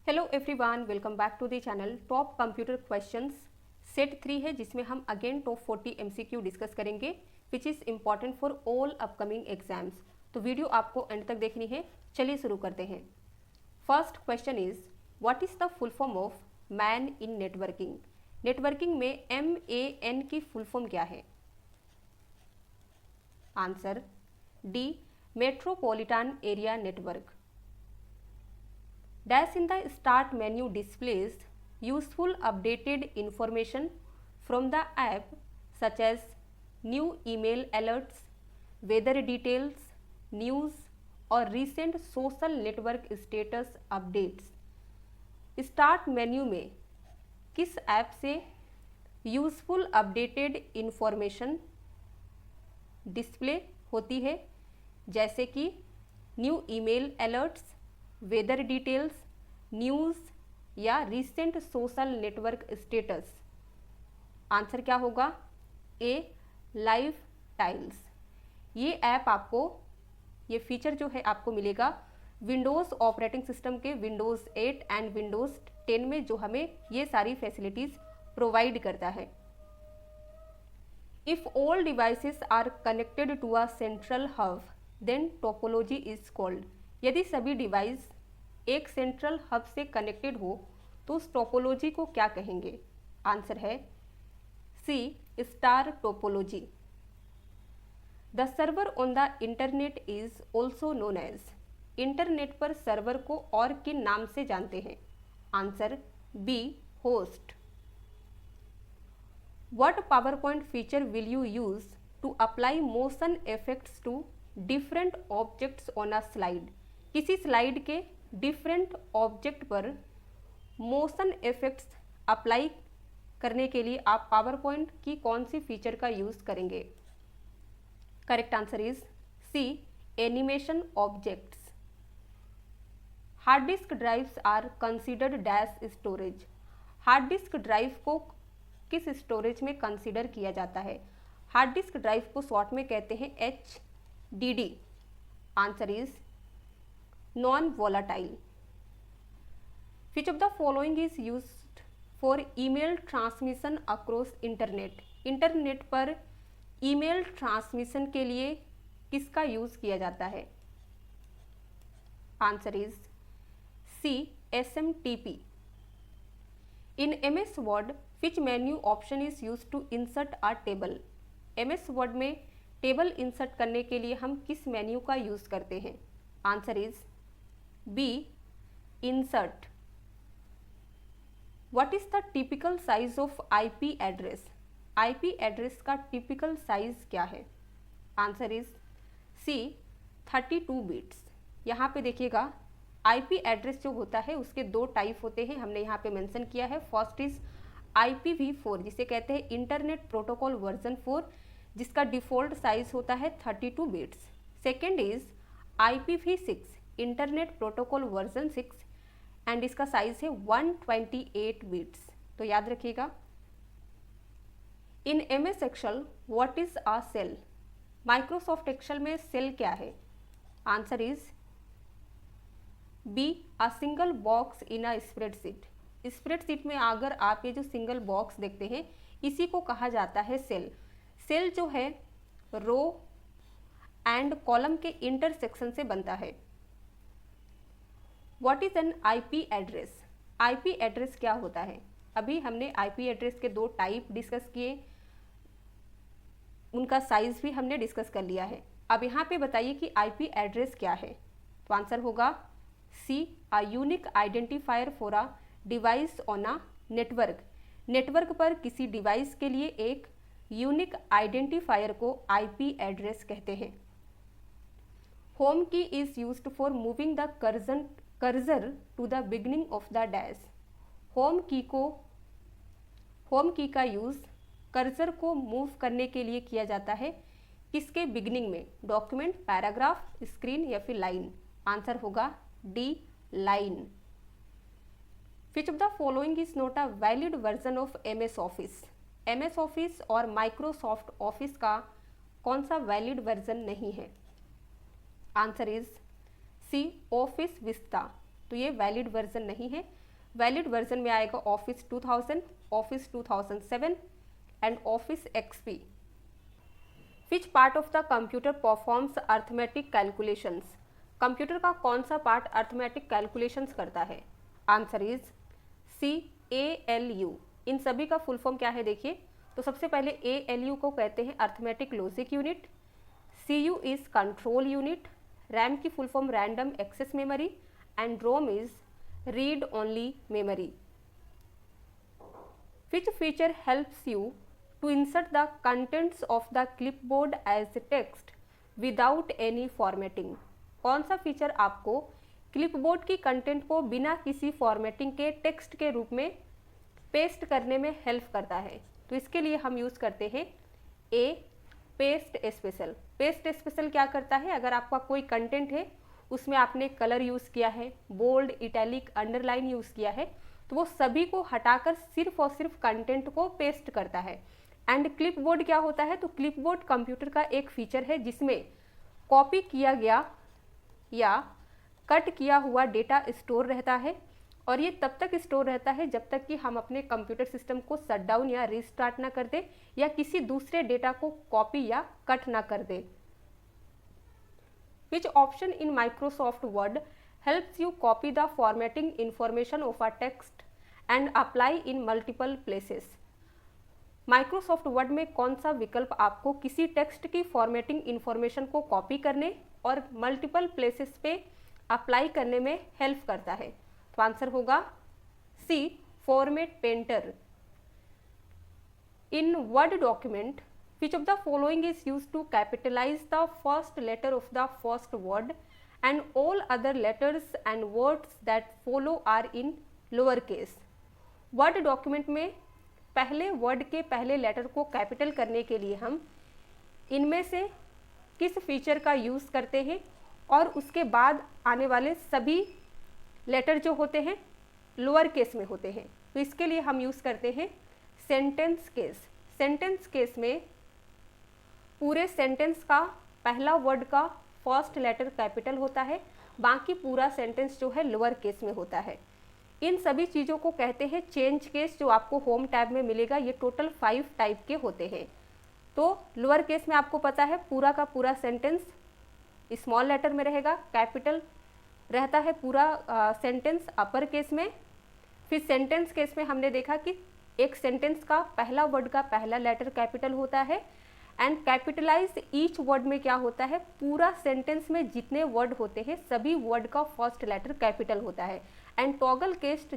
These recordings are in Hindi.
Hello everyone, welcome back to the channel. Top computer questions set 3 है जिसमें हम अगेन टॉप 40 एमसीक्यू डिस्कस करेंगे which is important for all upcoming exams. तो वीडियो आपको एंड तक देखनी है। चलिए शुरू करते हैं। First question is what is the full form of man in networking. Networking में MAN की फुल फॉर्म क्या है? Answer D, metropolitan area network. Dash in the start menu displays useful updated information from the app such as new email alerts, weather details, news or recent social network status updates। Start menu में किस ऐप से यूजफुल अपडेटेड इंफॉर्मेशन डिस्प्ले होती है, जैसे कि new email alerts, weather details, news या recent social network status. Answer क्या होगा? A, live tiles. ये ऐप आपको, ये फीचर जो है आपको मिलेगा विंडोज़ ऑपरेटिंग सिस्टम के विंडोज़ 8 एंड विंडोज़ 10 में, जो हमें ये सारी फैसिलिटीज़ प्रोवाइड करता है। If all devices are connected to a central hub then topology is called. यदि सभी डिवाइस एक सेंट्रल हब से कनेक्टेड हो तो उस टोपोलॉजी को क्या कहेंगे? आंसर है C, star topology. The server on the internet is also known as. Internet पर सर्वर को और किन नाम से जानते हैं? Answer B, host. What PowerPoint feature will you use to apply motion effects to different objects on a slide? किसी स्लाइड के डिफरेंट ऑब्जेक्ट पर मोशन इफेक्ट्स अप्लाई करने के लिए आप पावर पॉइंट की कौन सी फीचर का यूज करेंगे? Correct answer is c, animation objects. Hard disk drives are considered dash storage. Hard disk drive को किस स्टोरेज में कंसीडर किया जाता है? हार्ड डिस्क ड्राइव को शॉर्ट में कहते हैं HDD। Answer is non volatile. Which of the following is used for email transmission across internet. Internet पर ईमेल ट्रांसमिशन के लिए किसका यूज किया जाता है? Answer is c, SMTP। In MS Word which menu option is used to insert a table? MS Word में टेबल इंसर्ट करने के लिए हम किस मेन्यू का यूज करते हैं? Answer is b, insert. What is the typical size of IP address. IP address का टिपिकल साइज क्या है? Answer is c, 32 bits. यहाँ पे देखिएगा IP एड्रेस जो होता है उसके दो टाइप होते हैं, हमने यहाँ पे मेंशन किया है। फर्स्ट इज IPv4 जिसे कहते हैं इंटरनेट प्रोटोकॉल वर्जन 4, जिसका डिफ़ॉल्ट साइज होता है 32 bits. Second is IPv6 internet protocol version 6 and इसका साइज है 128 बिट्स। तो याद रखिएगा। In MS Excel what is a cell. Microsoft Excel में सेल क्या है? Answer is b, a single box in a spreadsheet. Spreadsheet में अगर आप ये जो सिंगल बॉक्स देखते हैं इसी को कहा जाता है सेल। सेल जो है रो एंड कॉलम के इंटरसेक्शन से बनता है। What is an IP address. IP address क्या होता है? अभी हमने IP एड्रेस के दो टाइप डिस्कस किए, उनका साइज भी हमने डिस्कस कर लिया है। अब यहाँ पे बताइए कि IP एड्रेस क्या है? तो आंसर होगा C, a unique identifier for a device on a network. Network पर किसी डिवाइस के लिए एक यूनिक आइडेंटिफायर को IP एड्रेस कहते हैं। Home key is used for moving the cursor to the beginning of the dash. Home key का यूज कर्सर को मूव करने के लिए किया जाता है, किसके बिगिनिंग में? डॉक्यूमेंट, पैराग्राफ, स्क्रीन या फिर लाइन। आंसर होगा d, line. Which of the following is not a valid version of MS office. MS office और माइक्रोसॉफ्ट ऑफिस का कौन सा वैलिड वर्जन नहीं है? Answer is c, office Vista. तो तो ये वैलिड वर्जन नहीं है। वैलिड वर्जन में आएगा office 2000, office 2007 and office XP. Which part of the computer performs arithmetic calculations? Computer का कौन सा पार्ट अर्थमेटिक कैलकुलेशंस करता है? Answer is CALU। इन सभी का फुल फॉर्म क्या है देखिए, तो सबसे पहले ALU को कहते हैं arithmetic logic unit, CU is control unit, RAM की full form random access memory and ROM is read only memory. Which feature helps you to insert the contents of the clipboard as text without any formatting? कौन सा फीचर आपको क्लिपबोर्ड की कंटेंट को बिना किसी फॉर्मेटिंग के टेक्स्ट के रूप में पेस्ट करने में हेल्प करता है? तो इसके लिए हम यूज़ करते हैं A paste special. Paste special क्या करता है, अगर आपका कोई कंटेंट है उसमें आपने कलर यूज़ किया है, बोल्ड, इटैलिक, अंडरलाइन यूज़ किया है, तो वो सभी को हटाकर सिर्फ और सिर्फ कंटेंट को पेस्ट करता है। एंड क्लिपबोर्ड क्या होता है, तो क्लिपबोर्ड कंप्यूटर का एक फीचर है जिसमें कॉपी किया गया या कट किया हुआ डेटा स्टोर रहता है, और ये तब तक स्टोर रहता है जब तक कि हम अपने कंप्यूटर सिस्टम को शट डाउन या रीस्टार्ट ना कर दे या किसी दूसरे डेटा को कॉपी या कट ना कर दे। Which option in Microsoft Word helps you copy the formatting information of a text and apply in multiple places? Microsoft Word में कौन सा विकल्प आपको किसी टेक्स्ट की फॉर्मेटिंग इंफॉर्मेशन को कॉपी करने और मल्टीपल प्लेसेस पे अप्लाई करने में हेल्प करता है? तो आंसर होगा C format painter. In word document which of the following is use to capitalize the first letter of the first word and all other letters and words that follow are in lower case? Word document में पहले वर्ड के पहले लेटर को कैपिटल करने के लिए हम इनमें से किस फीचर का यूज़ करते हैं, और उसके बाद आने वाले सभी लेटर जो होते हैं लोअर केस में होते हैं? तो इसके लिए हम यूज़ करते हैं सेंटेंस केस। सेंटेंस केस में पूरे सेंटेंस का पहला वर्ड का फर्स्ट लेटर कैपिटल होता है, बाकी पूरा सेंटेंस जो है लोअर केस में होता है। इन सभी चीज़ों को कहते हैं चेंज केस, जो आपको होम टैब में मिलेगा। ये टोटल 5 टाइप के होते हैं। तो लोअर केस में आपको पता है पूरा का पूरा सेंटेंस स्मॉल लेटर में रहेगा, कैपिटल रहता है पूरा सेंटेंस अपर केस में। फिर सेंटेंस केस में हमने देखा कि एक सेंटेंस का पहला वर्ड का पहला लेटर कैपिटल होता है, एंड कैपिटलाइज ईच वर्ड में क्या होता है, पूरा सेंटेंस में जितने वर्ड होते हैं सभी वर्ड का फर्स्ट लेटर कैपिटल होता है। एंड टॉगल केस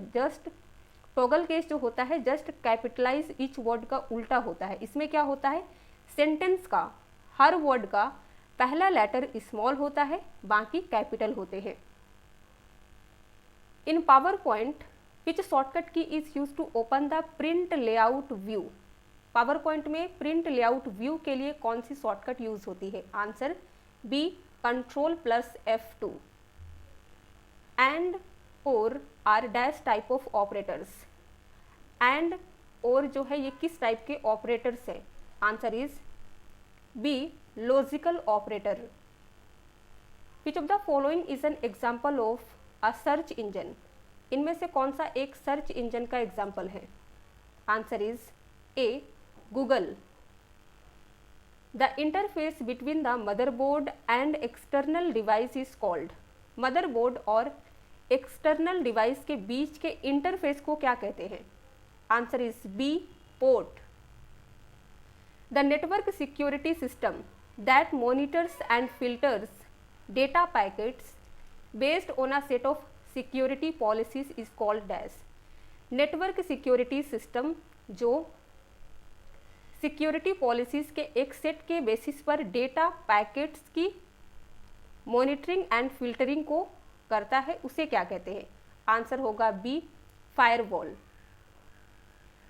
जो होता है जस्ट कैपिटलाइज ईच वर्ड का उल्टा होता है। इसमें क्या होता है, सेंटेंस का हर वर्ड का पहला लेटर स्मॉल होता है, बाकी कैपिटल होते हैं। In PowerPoint which shortcut key is use to open the print layout view? PowerPoint में प्रिंट लेआउट व्यू के लिए कौन सी शॉर्टकट यूज होती है? Answer B Ctrl+F2। एंड और are dash type of operators. And और जो है ये किस टाइप के ऑपरेटर्स है? Answer is B logical operator. Which of the following is an example of a search engine? इनमें से कौन सा एक सर्च इंजन का एग्जाम्पल है? Answer is A Google. The interface between the motherboard and external device is called? Motherboard और एक्सटर्नल डिवाइस के बीच के इंटरफेस को क्या कहते हैं? Answer is B port. The network security system that monitors and filters data packets based on a set of security policies is called dash? Network security system जो सिक्योरिटी पॉलिसीज के एक सेट के बेसिस पर डेटा पैकेट्स की मॉनिटरिंग एंड फिल्टरिंग को करता है, उसे क्या कहते हैं? आंसर होगा B firewall.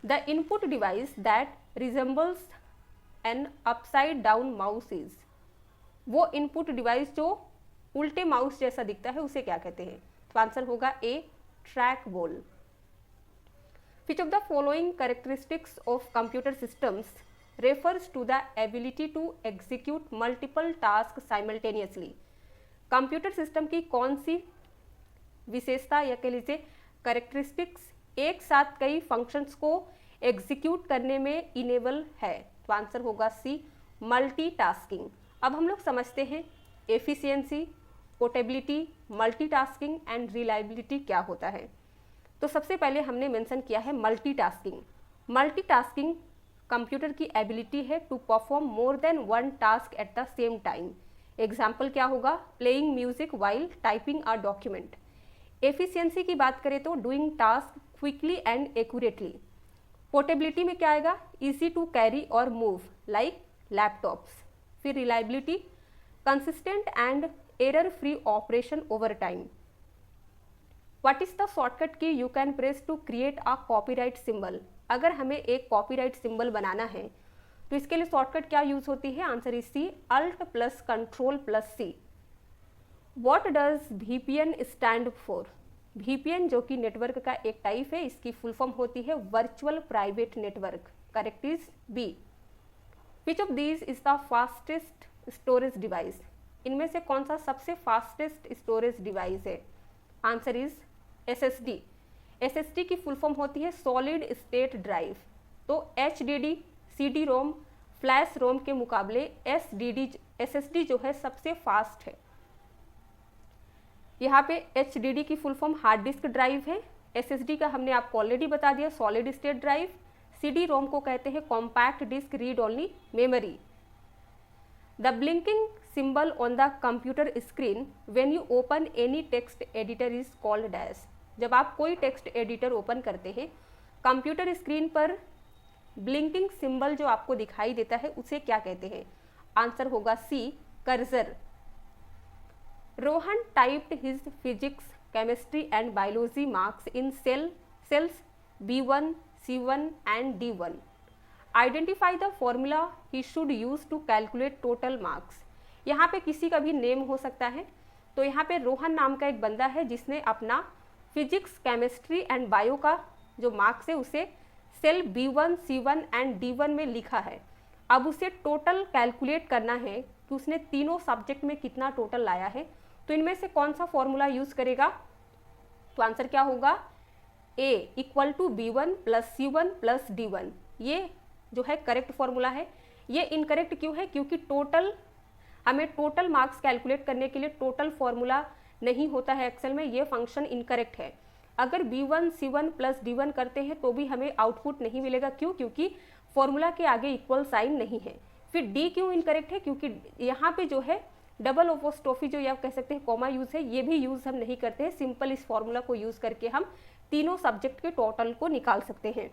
The input device that resembles N upside down mouse is? वो इनपुट डिवाइस जो उल्टे माउस जैसा दिखता है उसे क्या कहते हैं? तो आंसर होगा A track ball. Which of the following characteristics of computer systems refers to the ability to execute multiple tasks simultaneously? Computer system की कौन सी विशेषता या कह लीजिए कैरेक्टरिस्टिक्स एक साथ कई फंक्शंस को एग्जीक्यूट करने में इनेबल है। तो आंसर होगा सी, मल्टीटास्किंग। अब हम लोग समझते हैं efficiency, portability, multitasking and reliability क्या होता है। तो सबसे पहले हमने मेंशन किया है मल्टीटास्किंग। मल्टीटास्किंग कंप्यूटर की एबिलिटी है to perform more than one task at the same time. Example क्या होगा, playing music while typing a document. Efficiency की बात करें तो doing task quickly and accurately. Portability में क्या आएगा, इजी टू कैरी और मूव लाइक लैपटॉप्स। फिर reliability, consistent and error free operation over time. What is the shortcut key you can press to create a copyright symbol. अगर हमें एक कॉपीराइट सिंबल बनाना है तो इसके लिए शॉर्टकट क्या यूज होती है, answer is c, alt plus control plus c. What does VPN stand for. VPN जो कि नेटवर्क का एक टाइप है, इसकी फुल फॉर्म होती है virtual private network. Correct is b. Which of these is the fastest storage device. इनमें से कौन सा सबसे फास्टेस्ट स्टोरेज डिवाइस है, आंसर इज SSD। SSD की फुल फॉर्म होती है सॉलिड स्टेट ड्राइव। तो HDD, CD-ROM, फ्लैश रोम के मुकाबले SSD जो है सबसे फास्ट है। यहाँ पे HDD की full form hard disk drive है। SSD का हमने आपको ऑलरेडी बता दिया सॉलिड स्टेट ड्राइव। CD-ROM को कहते हैं compact disc read only memory. The blinking symbol on the computer screen when you open any text editor is called as। जब आप कोई टेक्स्ट एडिटर ओपन करते हैं, कंप्यूटर स्क्रीन पर ब्लिंकिंग सिंबल जो आपको दिखाई देता है उसे क्या कहते हैं, आंसर होगा C, cursor. Rohan typed his physics, chemistry and biology marks in cells B1, C1 and D1। Identify the formula he should use to calculate total marks. यहाँ पे किसी का भी नेम हो सकता है, तो यहाँ पे रोहन नाम का एक बंदा है जिसने अपना फिजिक्स, केमिस्ट्री एंड बायो का जो मार्क्स है उसे cell B1, C1 and D1 में लिखा है। अब उसे टोटल कैलकुलेट करना है कि उसने तीनों सब्जेक्ट में कितना टोटल लाया है, तो इनमें से कौन सा फॉर्मूला यूज करेगा, तो आंसर क्या होगा, A equal to B1 plus C1 plus D1। ये जो है करेक्ट फॉर्मूला है। ये इनकरेक्ट क्यों है, क्योंकि हमें टोटल मार्क्स कैलकुलेट करने के लिए टोटल फॉर्मूला नहीं होता है एक्सेल में, ये फंक्शन इनकरेक्ट है। अगर B1 C1 प्लस D1 करते हैं तो भी हमें आउटपुट नहीं मिलेगा, क्यों, क्योंकि फॉर्मूला के आगे इक्वल साइन नहीं है। फिर D क्यों इनकरेक्ट है, क्योंकि यहाँ पे जो है डबल ओपोस्ट्रोफी जो या कह सकते हैं कॉमा यूज है, ये भी यूज हम नहीं करते हैं। सिंपल इस फॉर्मूला को यूज करके हम तीनों सब्जेक्ट के टोटल को निकाल सकते हैं।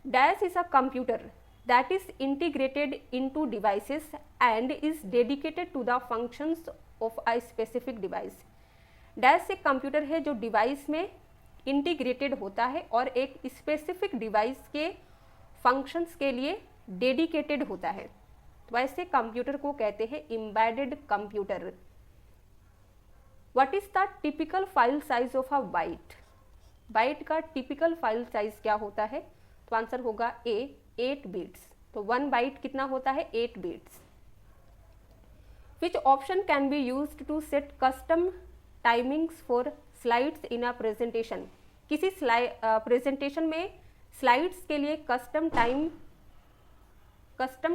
Dash is a computer that is integrated into devices and is dedicated to the functions of a specific device। Dash एक कंप्यूटर है जो डिवाइस में इंटीग्रेटेड होता है और एक स्पेसिफिक डिवाइस के फंक्शंस के लिए डेडिकेटेड होता है। तो ऐसे कंप्यूटर को कहते हैं embedded computer. What is the typical file size of a byte. Byte का टिपिकल फाइल साइज क्या होता है, तो आंसर होगा ए, 8 बिट्स। तो 1 बाइट कितना होता है, 8 bits. Which option can be used to set custom timings for slides in a presentation. किसी प्रेजेंटेशन में स्लाइड्स के लिए कस्टम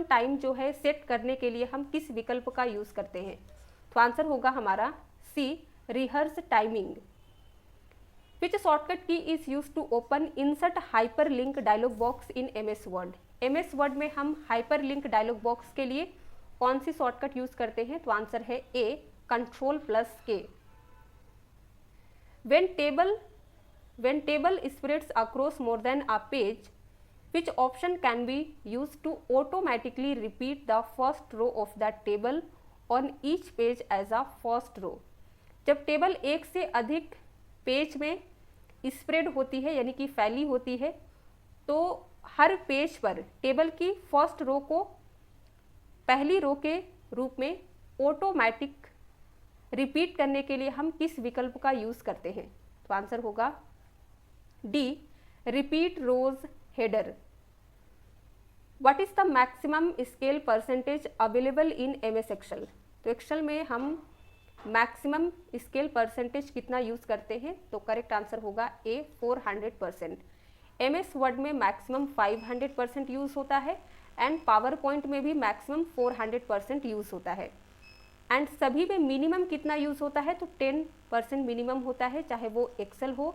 टाइम जो है सेट करने के लिए हम किस विकल्प का यूज करते हैं, तो आंसर होगा हमारा C, rehearse timing. Which shortcut key is used to open insert hyperlink dialog box in MS Word। MS Word में हम hyperlink dialog box के लिए कौन सी शॉर्टकट यूज करते हैं, तो आंसर है A, control plus K। When table spreads across more than a page, which option can be used to automatically repeat the first row of that table on each page as a first row। जब टेबल एक से अधिक पेज में स्प्रेड होती है यानी कि फैली होती है, तो हर पेज पर टेबल की फर्स्ट रो को पहली रो के रूप में ऑटोमेटिक रिपीट करने के लिए हम किस विकल्प का यूज करते हैं, तो आंसर होगा D, repeat rows header. What is the maximum scale percentage available in MS Excel. तो एक्सेल में हम मैक्सिमम स्केल परसेंटेज कितना यूज़ करते हैं, तो करेक्ट आंसर होगा ए 400%। एमएस वर्ड में मैक्सिमम 500% यूज़ होता है एंड पावर पॉइंट में भी मैक्सिमम 400% यूज़ होता है। एंड सभी में मिनिमम कितना यूज़ होता है, तो 10% मिनिमम होता है, चाहे वो एक्सेल हो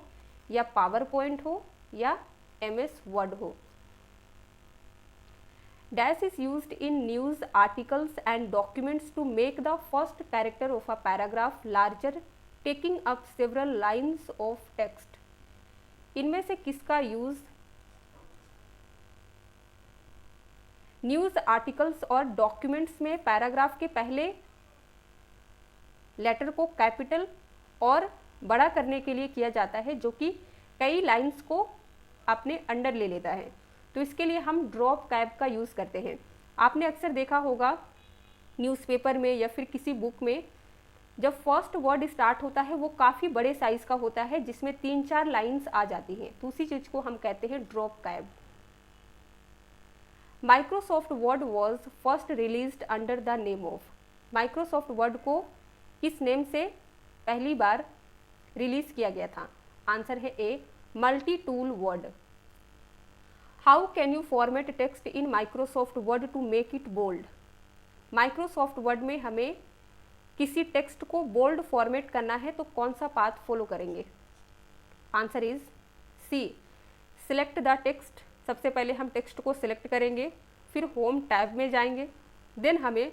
या पावर पॉइंट हो या एमएस वर्ड हो। Dash is used in news articles and documents to make the first character of a paragraph larger, taking up several lines of text. इनमें से किसका यूज न्यूज़ आर्टिकल्स और डॉक्यूमेंट्स में पैराग्राफ के पहले लेटर को कैपिटल और बड़ा करने के लिए किया जाता है, जो कि कई लाइंस को अपने अंडर ले लेता है। तो इसके लिए हम ड्रॉप कैप का यूज़ करते हैं। आपने अक्सर देखा होगा न्यूज़पेपर में या फिर किसी बुक में, जब फर्स्ट वर्ड स्टार्ट होता है वो काफ़ी बड़े साइज़ का होता है, जिसमें 3-4 लाइंस आ जाती हैं, तो उसी चीज़ को हम कहते हैं drop cap. Microsoft word was first released under the name of. Microsoft word को किस नेम से पहली बार रिलीज़ किया गया था? आंसर है A multi tool word. How can you format text in Microsoft Word to make it bold? Microsoft Word में हमें किसी टेक्स्ट को बोल्ड फॉर्मेट करना है तो कौन सा पाथ फॉलो करेंगे? Answer is C select the text. सबसे पहले हम टेक्स्ट को सिलेक्ट करेंगे, फिर होम टैब में जाएंगे, देन हमें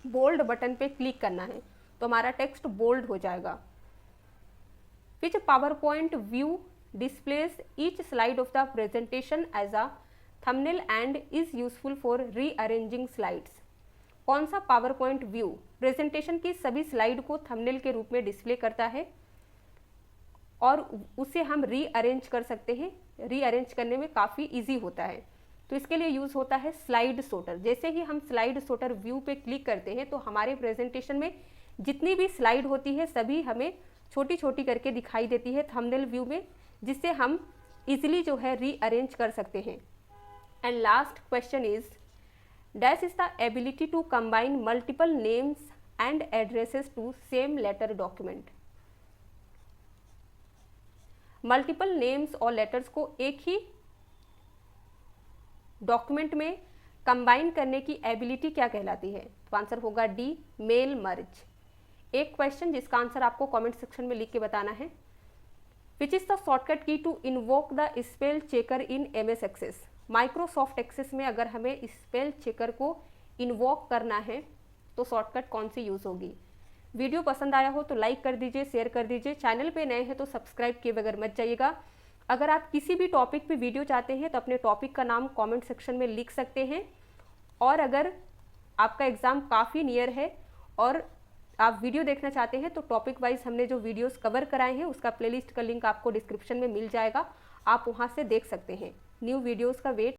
बोल्ड बटन पे क्लिक करना है तो हमारा टेक्स्ट बोल्ड हो जाएगा। Which power point view displays each slide of the presentation as a thumbnail and is useful for rearranging slides? कौन सा पावर पॉइंट व्यू प्रेजेंटेशन की सभी स्लाइड को थंबनेल के रूप में डिस्प्ले करता है और उसे हम रीअरेंज कर सकते हैं। रीअरेंज करने में काफ़ी इजी होता है, तो इसके लिए यूज़ होता है स्लाइड सॉर्टर। जैसे ही हम स्लाइड सॉर्टर व्यू पे क्लिक करते हैं तो हमारे प्रेजेंटेशन में जितनी भी स्लाइड होती है सभी हमें छोटी छोटी करके दिखाई देती है थंबनेल व्यू में, जिससे हम इजीली जो है रीअरेंज कर सकते हैं। And last question is dash is the ability to combine multiple names and addresses to same letter document. Multiple names और लेटर्स को एक ही डॉक्यूमेंट में कंबाइन करने की एबिलिटी क्या कहलाती है? तो आंसर होगा डी मेल मर्ज। एक क्वेश्चन जिसका आंसर आपको कमेंट सेक्शन में लिख के बताना है। Which is the shortcut key to invoke the spell checker in MS Access? Microsoft Access में अगर हमें स्पेल चेकर को इन्वोक करना है तो शॉर्टकट कौन सी यूज़ होगी? वीडियो पसंद आया हो तो लाइक कर दीजिए, शेयर कर दीजिए, चैनल पे नए हैं तो सब्सक्राइब किए बगैर मत जाइएगा। अगर आप किसी भी टॉपिक पे वीडियो चाहते हैं तो अपने टॉपिक का नाम कमेंट सेक्शन में लिख सकते हैं, और अगर आपका एग्ज़ाम काफ़ी नियर है और आप वीडियो देखना चाहते हैं तो टॉपिक वाइज हमने जो वीडियोस कवर कराए हैं उसका प्लेलिस्ट का लिंक आपको डिस्क्रिप्शन में मिल जाएगा, आप वहां से देख सकते हैं। न्यू वीडियोस का वेट